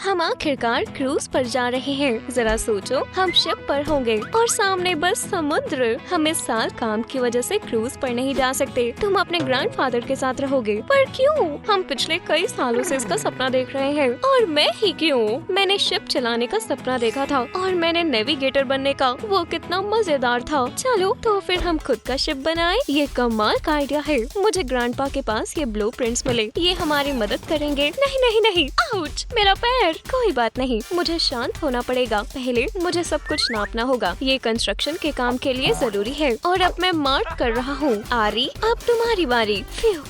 हम आखिरकार क्रूज पर जा रहे हैं। जरा सोचो, हम शिप पर होंगे और सामने बस समुद्र। हम इस साल काम की वजह से क्रूज पर नहीं जा सकते। तुम अपने ग्रैंडफादर के साथ रहोगे, पर क्यों? हम पिछले कई सालों से इसका सपना देख रहे हैं। और मैं ही क्यों? मैंने शिप चलाने का सपना देखा था और मैंने नेविगेटर बनने का। वो कितना मजेदार था। चलो तो फिर हम खुद का शिप बनाएं। ये कमाल का आइडिया है। मुझे ग्रैंडपा के पास ये ब्लूप्रिंट्स मिले, ये हमारी मदद करेंगे। नहीं नहीं नहीं, आउच, मेरा पैर। कोई बात नहीं, मुझे शांत होना पड़ेगा। पहले मुझे सब कुछ नापना होगा। ये कंस्ट्रक्शन के काम के लिए जरूरी है। और अब मैं मार्क कर रहा हूँ। आरी, अब तुम्हारी बारी।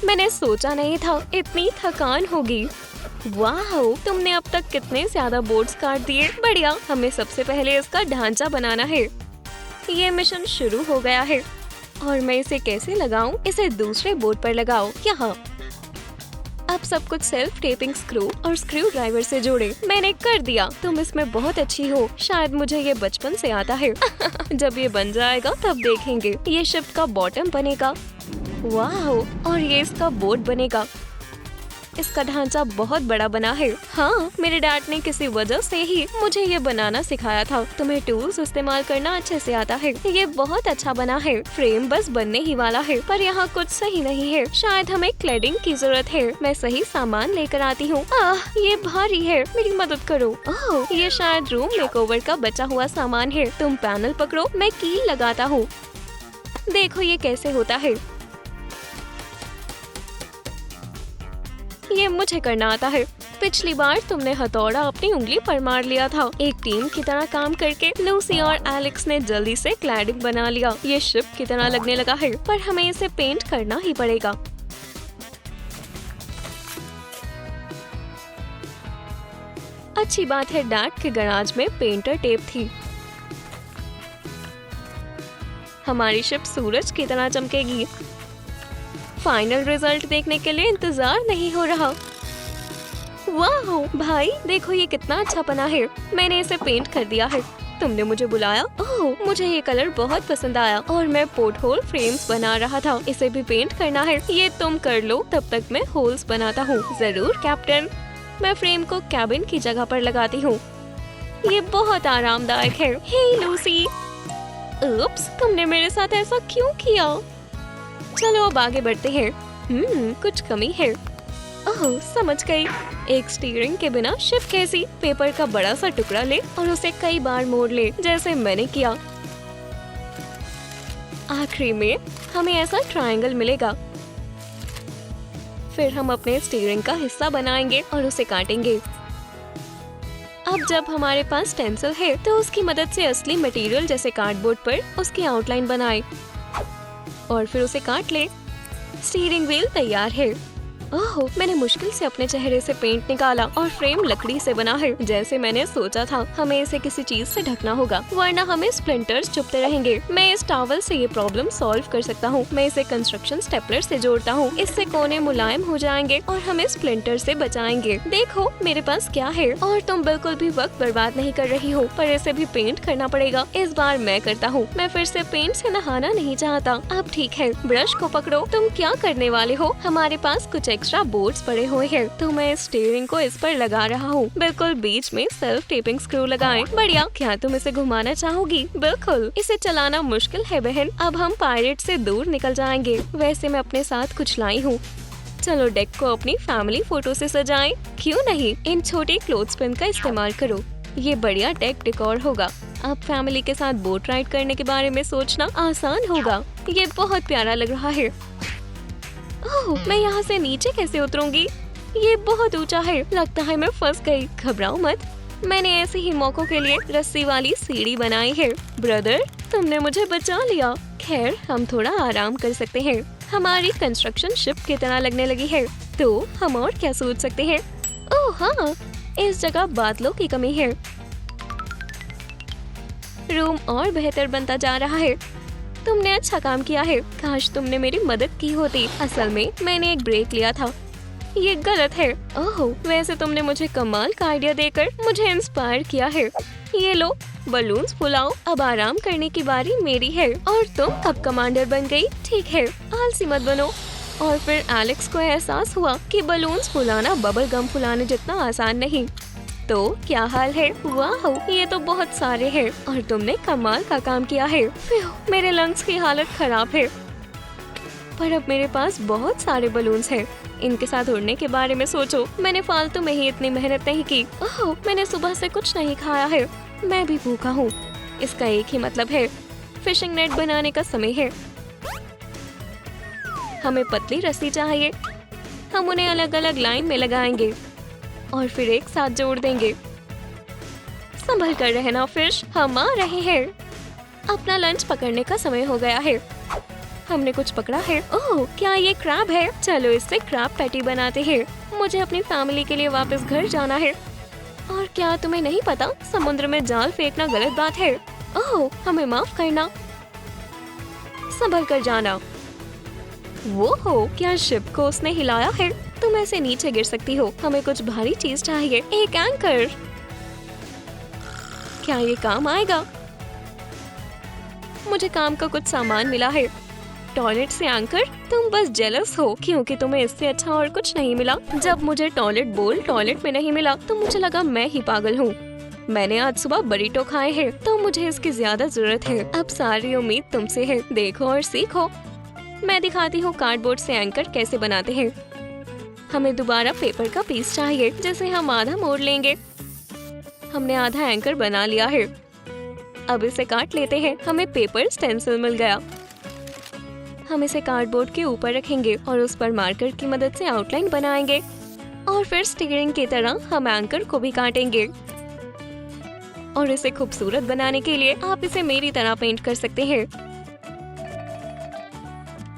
मैंने सोचा नहीं था इतनी थकान होगी। वाह, तुमने अब तक कितने ज्यादा बोर्ड्स काट दिए। बढ़िया, हमें सबसे पहले इसका ढांचा बनाना है। ये मिशन शुरू हो गया है और मैं इसे कैसे लगाऊं? इसे दूसरे बोर्ड पर लगाओ, यहाँ। अब सब कुछ सेल्फ टेपिंग स्क्रू और स्क्रू ड्राइवर से जोड़े। मैंने कर दिया। तुम इसमें बहुत अच्छी हो। शायद मुझे ये बचपन से आता है। जब ये बन जाएगा तब देखेंगे। ये शिप का बॉटम बनेगा। वाह, और ये इसका बोर्ड बनेगा। इसका ढांचा बहुत बड़ा बना है। हाँ, मेरे डैड ने किसी वजह से ही मुझे ये बनाना सिखाया था। तुम्हें टूल्स इस्तेमाल करना अच्छे से आता है। ये बहुत अच्छा बना है। फ्रेम बस बनने ही वाला है, पर यहाँ कुछ सही नहीं है। शायद हमें क्लैडिंग की जरूरत है। मैं सही सामान लेकर आती हूँ। ये भारी है, मेरी मदद करो। ओह, ये शायद रूम मेकओवर का बचा हुआ सामान है। तुम पैनल पकड़ो, मैं कील लगाता हूँ। देखो ये कैसे होता है। ये मुझे करना आता है। पिछली बार तुमने हथौड़ा अपनी उंगली पर मार लिया था। एक टीम की तरह काम करके लूसी और एलेक्स ने जल्दी से क्लैडिंग बना लिया। ये शिप की तरह लगने लगा है, पर हमें इसे पेंट करना ही पड़ेगा। अच्छी बात है, डैड के गराज में पेंटर टेप थी। हमारी शिप सूरज की तरह चमकेगी। फाइनल रिजल्ट देखने के लिए इंतजार नहीं हो रहा। वाह भाई, देखो ये कितना अच्छा बना है। मैंने इसे पेंट कर दिया है। तुमने मुझे बुलाया। ओह, मुझे ये कलर बहुत पसंद आया और मैं पोर्ट होल फ्रेम्स बना रहा था। इसे भी पेंट करना है। ये तुम कर लो, तब तक मैं होल्स बनाता हूँ। जरूर कैप्टन। मैं फ्रेम को कैबिन की जगह पर लगाती हूँ। ये बहुत आरामदायक है। हे लूसी। उप्स, तुमने मेरे साथ ऐसा क्यों किया? चलो अब आगे बढ़ते हैं। कुछ कमी है। ओह, समझ गई। एक स्टीयरिंग के बिना शिप कैसी? पेपर का बड़ा सा टुकड़ा ले और उसे कई बार मोड़ ले, जैसे मैंने किया। आखिरी में हमें ऐसा ट्रायंगल मिलेगा। फिर हम अपने स्टीयरिंग का हिस्सा बनाएंगे और उसे काटेंगे। अब जब हमारे पास स्टेंसिल है, तो उसकी मदद से असली मटेरियल जैसे कार्डबोर्ड पर उसकी आउटलाइन बनाए और फिर उसे काट ले। स्टीयरिंग व्हील तैयार है। ओह, मैंने मुश्किल से अपने चेहरे से पेंट निकाला और फ्रेम लकड़ी से बना है, जैसे मैंने सोचा था। हमें इसे किसी चीज से ढकना होगा, वरना हमें स्प्लिंटर्स चुभते रहेंगे। मैं इस टॉवल से ये प्रॉब्लम सॉल्व कर सकता हूँ। मैं इसे कंस्ट्रक्शन स्टेपलर से जोड़ता हूँ। इससे कोने मुलायम हो जाएंगे और हमें स्प्लिंटर से बचाएंगे। देखो मेरे पास क्या है। और तुम बिल्कुल भी वक्त बर्बाद नहीं कर रही हो, पर इसे भी पेंट करना पड़ेगा। इस बार मैं करता हूँ। मैं फिर से पेंट से नहाना नहीं चाहता। अब ठीक है, ब्रश को पकड़ो। तुम क्या करने वाले हो? हमारे पास कुछ एक्स्ट्रा बोर्ड्स पड़े हुए हैं, तो मैं स्टीयरिंग को इस पर लगा रहा हूँ। बिल्कुल बीच में सेल्फ टेपिंग स्क्रू लगाएं। बढ़िया। क्या तुम इसे घुमाना चाहोगी? बिल्कुल। इसे चलाना मुश्किल है बहन। अब हम पायरेट से दूर निकल जाएंगे। वैसे मैं अपने साथ कुछ लाई हूँ। चलो डेक को अपनी फैमिली फोटो से सजाएं। क्यों नहीं, इन छोटी क्लोथ्सपिन का इस्तेमाल करो। ये बढ़िया डेक डेकोर होगा। अब फैमिली के साथ बोट राइड करने के बारे में सोचना आसान होगा। ये बहुत प्यारा लग रहा है। ओह, मैं यहाँ से नीचे कैसे उतरूंगी? ये बहुत ऊंचा है। लगता है मैं फंस गई। घबराओ मत, मैंने ऐसे ही मौकों के लिए रस्सी वाली सीढ़ी बनाई है। ब्रदर, तुमने मुझे बचा लिया। खैर, हम थोड़ा आराम कर सकते हैं। हमारी कंस्ट्रक्शन शिप की तरह लगने लगी है, तो हम और क्या सोच सकते हैं? ओह हाँ, इस जगह बादलों की कमी है। रूम और बेहतर बनता जा रहा है। तुमने अच्छा काम किया है। काश तुमने मेरी मदद की होती। असल में मैंने एक ब्रेक लिया था। ये गलत है। ओह, वैसे तुमने मुझे कमाल का आइडिया देकर मुझे इंस्पायर किया है। ये लो, बलून्स फुलाओ। अब आराम करने की बारी मेरी है। और तुम अब कमांडर बन गई। ठीक है, आलसी मत बनो। और फिर एलेक्स को एहसास हुआ कि बलून्स फुलाना बबल गम फुलाने जितना आसान नहीं। तो क्या हाल है? वाह, ये तो बहुत सारे हैं और तुमने कमाल का काम किया है। मेरे लंग्स की हालत खराब है, पर अब मेरे पास बहुत सारे बलून्स हैं। इनके साथ उड़ने के बारे में सोचो, मैंने फालतू में ही इतनी मेहनत नहीं की। ओह, मैंने सुबह से कुछ नहीं खाया है, मैं भी भूखा हूँ। इसका एक ही मतलब है, फिशिंग नेट बनाने का समय है। हमें पतली रस्सी चाहिए, हम उन्हें अलग अलग लाइन में लगाएंगे और फिर एक साथ जोड़ देंगे। संभल कर रहना फिश, हम आ रहे हैं। अपना लंच पकड़ने का समय हो गया है। हमने कुछ पकड़ा है। ओह, क्या ये क्रैब है? चलो इससे क्रैब पैटी बनाते हैं। मुझे अपनी फैमिली के लिए वापस घर जाना है। और क्या तुम्हें नहीं पता, समुद्र में जाल फेंकना गलत बात है। ओह, हमें माफ करना। संभल कर जाना। वो हो, क्या शिप को उसने हिलाया है? तुम ऐसे नीचे गिर सकती हो। हमें कुछ भारी चीज चाहिए, एक एंकर। क्या ये काम आएगा? मुझे काम का कुछ सामान मिला है। टॉयलेट से एंकर? तुम बस जेलस हो क्योंकि तुम्हें इससे अच्छा और कुछ नहीं मिला। जब मुझे टॉयलेट बोल टॉयलेट में नहीं मिला तो मुझे लगा मैं ही पागल हूँ। मैंने आज सुबह बरीटो खाए हैं तो मुझे इसकी ज्यादा जरूरत है। अब सारी उम्मीद तुमसे है, देखो और सीखो। मैं दिखाती हूँ कार्डबोर्ड से एंकर कैसे बनाते हैं। हमें दोबारा पेपर का पीस चाहिए जिसे हम आधा मोड़ लेंगे। हमने आधा एंकर बना लिया है। अब इसे काट लेते हैं। हमें पेपर स्टेंसिल मिल गया। हम इसे कार्डबोर्ड के ऊपर रखेंगे और उस पर मार्कर की मदद से आउटलाइन बनाएंगे और फिर स्टीयरिंग की तरह हम एंकर को भी काटेंगे। और इसे खूबसूरत बनाने के लिए आप इसे मेरी तरह पेंट कर सकते हैं।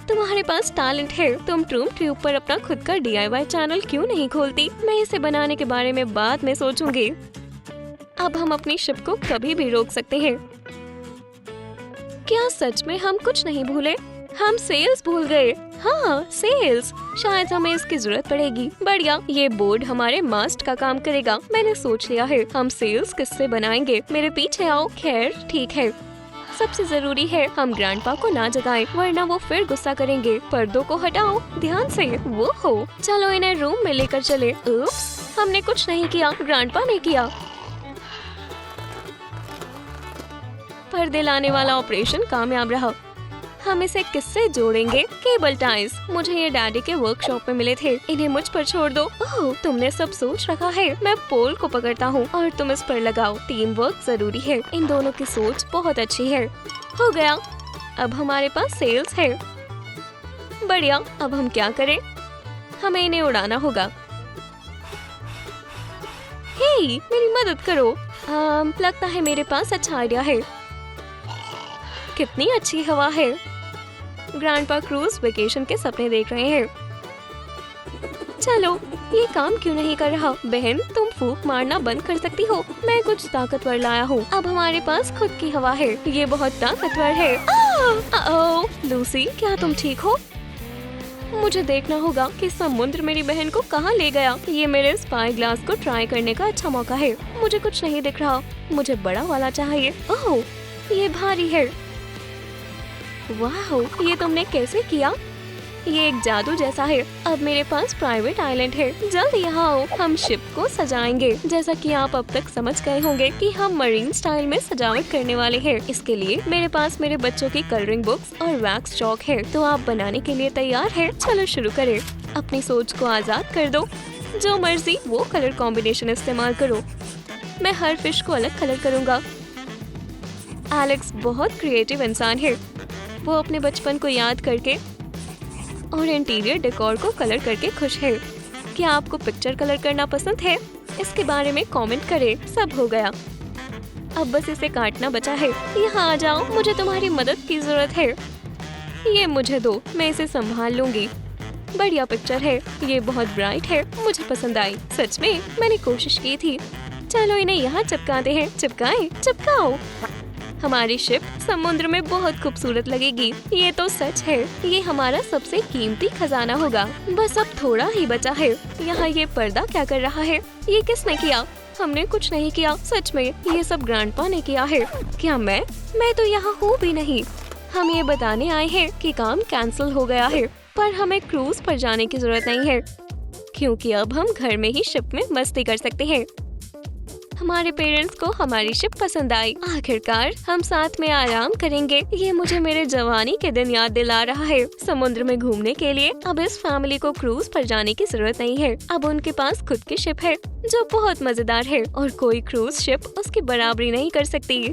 तुम्हारे पास टैलेंट है, तुम ट्रूम ट्यूब पर अपना खुद का DIY चैनल क्यों नहीं खोलती? मैं इसे बनाने के बारे में बाद में सोचूंगी। अब हम अपनी शिप को कभी भी रोक सकते हैं। क्या सच में हम कुछ नहीं भूले? हम सेल्स भूल गए। हाँ, सेल्स। शायद हमें इसकी जरूरत पड़ेगी। बढ़िया, ये बोर्ड हमारे मास्ट का काम करेगा। मैंने सोच लिया है, हम सेल्स किससे बनाएंगे। मेरे पीछे आओ। खैर ठीक है, सबसे जरूरी है हम ग्रैंडपा को ना जगाएं, वरना वो फिर गुस्सा करेंगे। पर्दों को हटाओ ध्यान से। वो हो, चलो इन्हें रूम में लेकर चले। उप्स, हमने कुछ नहीं किया, ग्रैंडपा ने किया। पर्दे लाने वाला ऑपरेशन कामयाब रहा। हम इसे किससे जोड़ेंगे? Cable ties. मुझे ये डैडी के वर्कशॉप में मिले थे। इन्हें मुझ पर छोड़ दो। ओह, तुमने सब सोच रखा है। मैं पोल को पकड़ता हूँ और तुम इस पर लगाओ। टीम वर्क जरूरी है। इन दोनों की सोच बहुत अच्छी है। हो गया, अब हमारे पास सेल्स है। बढ़िया, अब हम क्या करें? हमें इन्हें उड़ाना होगा। हे, मेरी मदद करो। लगता है मेरे पास अच्छा आइडिया है। कितनी अच्छी हवा है। ग्रैंडपा क्रूज वेकेशन के सपने देख रहे हैं। चलो, ये काम क्यों नहीं कर रहा? बहन, तुम फूंक मारना बंद कर सकती हो। मैं कुछ ताकतवर लाया हूँ। अब हमारे पास खुद की हवा है। ये बहुत ताकतवर है। लूसी, क्या तुम ठीक हो? मुझे देखना होगा कि समुद्र मेरी बहन को कहाँ ले गया। ये मेरे स्पाई ग्लास को ट्राई करने का अच्छा मौका है। मुझे कुछ नहीं दिख रहा। मुझे बड़ा वाला चाहिए। ओह, ये भारी है। वाह, ये तुमने कैसे किया? ये एक जादू जैसा है। अब मेरे पास प्राइवेट आइलैंड है। जल्द यहाँ आओ, हम शिप को सजाएंगे। जैसा कि आप अब तक समझ गए होंगे कि हम मरीन स्टाइल में सजावट करने वाले हैं। इसके लिए मेरे पास मेरे बच्चों की कलरिंग बुक्स और वैक्स चॉक है। तो आप बनाने के लिए तैयार है? चलो शुरू करें। अपनी सोच को आजाद कर दो। जो मर्जी वो कलर कॉम्बिनेशन इस्तेमाल करो। मैं हर फिश को अलग कलर करूँगा। एलेक्स बहुत क्रिएटिव इंसान है। वो अपने बचपन को याद करके और इंटीरियर डेकोर को कलर करके खुश है। क्या आपको पिक्चर कलर करना पसंद है? इसके बारे में कमेंट करें। सब हो गया, अब बस इसे काटना बचा है। यहाँ आ जाओ, मुझे तुम्हारी मदद की जरूरत है। ये मुझे दो, मैं इसे संभाल लूंगी। बढ़िया पिक्चर है। ये बहुत ब्राइट है, मुझे पसंद आई। सच में मैंने कोशिश की थी। चलो इन्हें यहाँ चिपकाते हैं। चिपकाएं, चिपकाओ। हमारी शिप समुद्र में बहुत खूबसूरत लगेगी। ये तो सच है। ये हमारा सबसे कीमती खजाना होगा। बस अब थोड़ा ही बचा है। यहाँ ये पर्दा क्या कर रहा है? ये किसने किया? हमने कुछ नहीं किया। सच में ये सब ग्रैंडपा ने किया है। क्या मैं तो यहाँ हूँ भी नहीं। हम ये बताने आए हैं कि काम कैंसिल हो गया है, पर हमें क्रूज पर जाने की जरूरत नहीं है क्योंकि अब हम घर में ही शिप में मस्ती कर सकते हैं। हमारे पेरेंट्स को हमारी शिप पसंद आई। आखिरकार हम साथ में आराम करेंगे। ये मुझे मेरे जवानी के दिन याद दिला रहा है। समुद्र में घूमने के लिए अब इस फैमिली को क्रूज पर जाने की जरूरत नहीं है। अब उनके पास खुद की शिप है जो बहुत मजेदार है और कोई क्रूज शिप उसकी बराबरी नहीं कर सकती।